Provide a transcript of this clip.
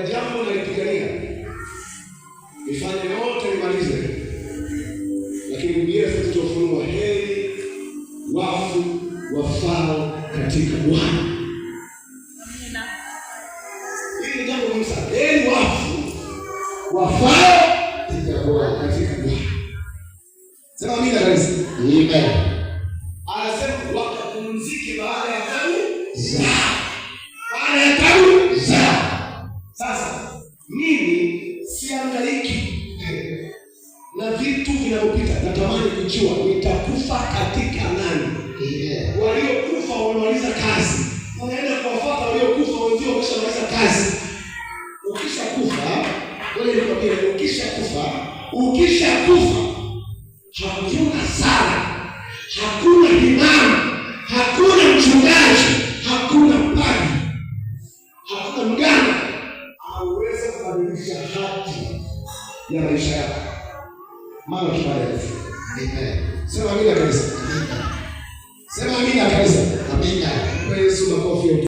jambo nalipigania, nifanye yote nimalize, lakini Biblia inatufunua heri wafu wafao katika Bwana. Amina. Hili jambo muhimu sana. Heri wafu wafao katika Bwana. Sema amina kanisa. Amen. Anasema wakapumzike baada ya tabu zao. Baada ya tabu zao. Sasa mimi siangaiki na vitu vinavyopita. Natamani kujua nitakufa katika nani? Waliokufa wamemaliza kazi. Unaenda kuwafuata waliokufa wenzio wameshamaliza kazi. Ukishakufa, wewe nikwambie, ukishakufa hakuna sala, hakuna imani, hakuna mchungaji, hakuna padri, hakuna mganga anaweza kubadilisha hati ya maisha yako. Maana kibaraka. Amen. Sema amina kanisa. Sema amina kanisa. Amina. Kwa Yesu makofi.